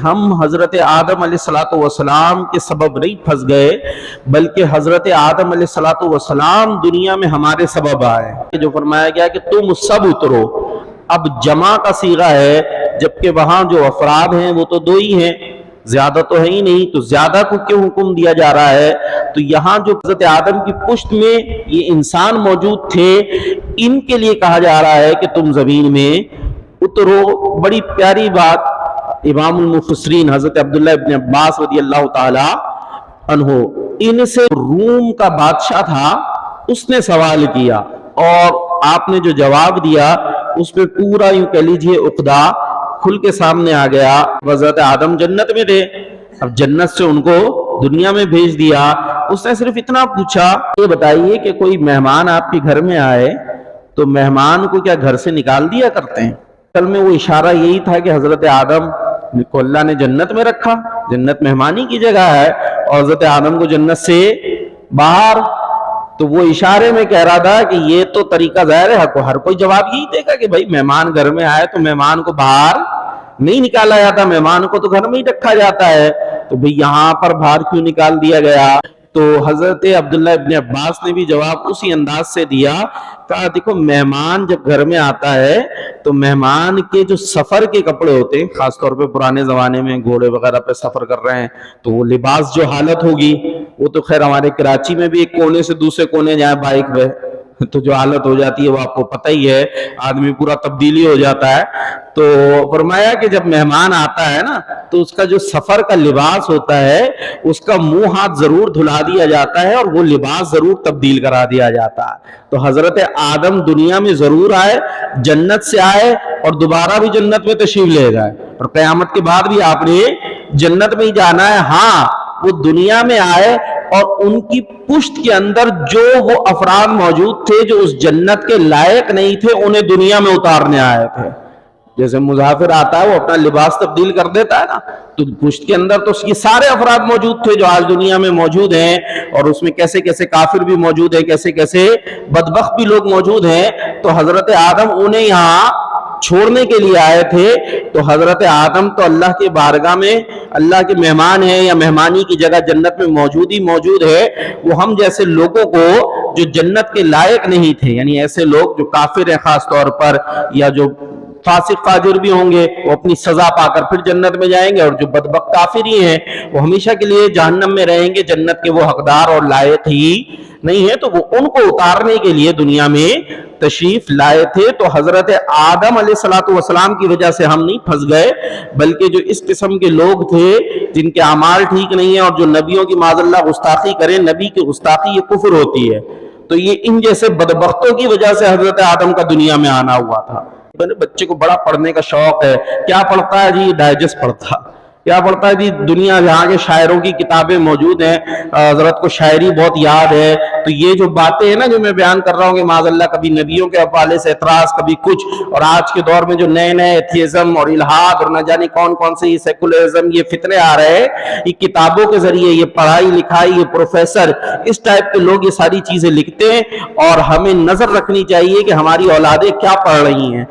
ہم حضرت آدم علیہ الصلوۃ والسلام کے سبب نہیں پھنس گئے، بلکہ حضرت آدم علیہ الصلوۃ والسلام دنیا میں ہمارے سبب آئے۔ جو فرمایا گیا کہ تم سب اترو، اب جمع کا صیغہ ہے، جبکہ وہاں جو افراد ہیں وہ تو دو ہی ہیں، زیادہ تو ہے ہی نہیں، تو زیادہ کو کیوں حکم دیا جا رہا ہے؟ تو یہاں جو حضرت آدم کی پشت میں یہ انسان موجود تھے، ان کے لیے کہا جا رہا ہے کہ تم زمین میں اترو۔ بڑی پیاری بات امام المفسرین حضرت عبداللہ ابن عباس رضی اللہ تعالی عنہ، ان سے روم کا بادشاہ تھا، اس نے سوال کیا اور آپ نے جو جواب دیا اس میں پورا یوں کہہ لیجئے عقدہ کھل کے سامنے آ گیا۔ حضرت آدم جنت میں تھے، اب جنت سے ان کو دنیا میں بھیج دیا۔ اس نے صرف اتنا پوچھا، یہ بتائیے کہ کوئی مہمان آپ کے گھر میں آئے تو مہمان کو کیا گھر سے نکال دیا کرتے ہیں؟ اصل میں وہ اشارہ یہی تھا کہ حضرت آدم کو اللہ نے جنت میں رکھا، جنت مہمانی کی جگہ ہے، اور حضرت آدم کو جنت سے باہر، تو وہ اشارے میں کہہ رہا تھا کہ یہ تو طریقہ ظاہر ہے، ہر کوئی جواب یہی دے گا کہ بھائی مہمان گھر میں آئے تو مہمان کو باہر نہیں نکالا جاتا، مہمان کو تو گھر میں ہی رکھا جاتا ہے، تو بھئی یہاں پر باہر کیوں نکال دیا گیا؟ تو حضرت عبداللہ ابن عباس نے بھی جواب اسی انداز سے دیا، کہا دیکھو مہمان جب گھر میں آتا ہے تو مہمان کے جو سفر کے کپڑے ہوتے ہیں، خاص طور پہ پرانے زمانے میں گھوڑے وغیرہ پہ سفر کر رہے ہیں تو وہ لباس جو حالت ہوگی، وہ تو خیر ہمارے کراچی میں بھی ایک کونے سے دوسرے کونے جائیں بائک پہ تو جو حالت ہو جاتی ہے وہ آپ کو پتہ ہی ہے، آدمی پورا تبدیلی ہو جاتا ہے۔ تو فرمایا کہ جب مہمان آتا ہے نا تو اس کا جو سفر کا لباس ہوتا ہے اس کا منہ ہاتھ ضرور دھلا دیا جاتا ہے اور وہ لباس ضرور تبدیل کرا دیا جاتا ہے۔ تو حضرت آدم دنیا میں ضرور آئے، جنت سے آئے اور دوبارہ بھی جنت میں تشریف لے گئے، اور قیامت کے بعد بھی آپ نے جنت میں ہی جانا ہے۔ ہاں وہ دنیا میں آئے اور ان کی پشت کے اندر جو وہ افراد موجود تھے جو اس جنت کے لائق نہیں تھے، انہیں دنیا میں اتارنے آئے تھے۔ جیسے مسافر آتا ہے وہ اپنا لباس تبدیل کر دیتا ہے نا، تو پشت کے اندر تو یہ سارے افراد موجود تھے جو آج دنیا میں موجود ہیں، اور اس میں کیسے کیسے کافر بھی موجود ہیں، کیسے کیسے بدبخت بھی لوگ موجود ہیں۔ تو حضرت آدم انہیں یہاں چھوڑنے کے لیے آئے تھے، تو حضرت آدم تو اللہ کے بارگاہ میں اللہ کے مہمان ہیں، یا مہمانی کی جگہ جنت میں موجود ہے۔ وہ ہم جیسے لوگوں کو جو جنت کے لائق نہیں تھے، یعنی ایسے لوگ جو کافر ہیں خاص طور پر، یا جو فاسق فاجر بھی ہوں گے، وہ اپنی سزا پا کر پھر جنت میں جائیں گے، اور جو بدبخت کافر ہی ہیں وہ ہمیشہ کے لیے جہنم میں رہیں گے، جنت کے وہ حقدار اور لائق ہی نہیں ہے۔ تو وہ ان کو اتارنے کے لیے دنیا میں تشریف لائے تھے۔ تو حضرت آدم علیہ الصلوۃ والسلام کی وجہ سے ہم نہیں پھنس گئے، بلکہ جو اس قسم کے لوگ تھے جن کے اعمال ٹھیک نہیں ہیں اور جو نبیوں کی معاذ اللہ گستاخی کریں، نبی کی گستاخی یہ کفر ہوتی ہے، تو یہ ان جیسے بدبختوں کی وجہ سے حضرت آدم کا دنیا میں آنا ہوا تھا۔ بچے کو بڑا پڑھنے کا شوق ہے، کیا پڑھتا ہے جی؟ ڈائجسٹ پڑھتا، کیا پڑھتا ہے جی؟ دنیا جہاں کے شاعروں کی کتابیں موجود ہیں، حضرت کو شاعری بہت یاد ہے، تو یہ جو باتیں ہیں نا جو میں بیان کر رہا ہوں کہ معاذ اللہ کبھی نبیوں کے حوالے سے اعتراض، کبھی کچھ، اور آج کے دور میں جو نئے نئے ایتھیزم اور الہاد اور نہ جانے کون کون سے یہ سیکولرزم، یہ فتنے آ رہے ہیں، یہ کتابوں کے ذریعے، یہ پڑھائی لکھائی، یہ پروفیسر، اس ٹائپ کے لوگ یہ ساری چیزیں لکھتے ہیں، اور ہمیں نظر رکھنی چاہیے کہ ہماری اولادیں کیا پڑھ رہی ہیں۔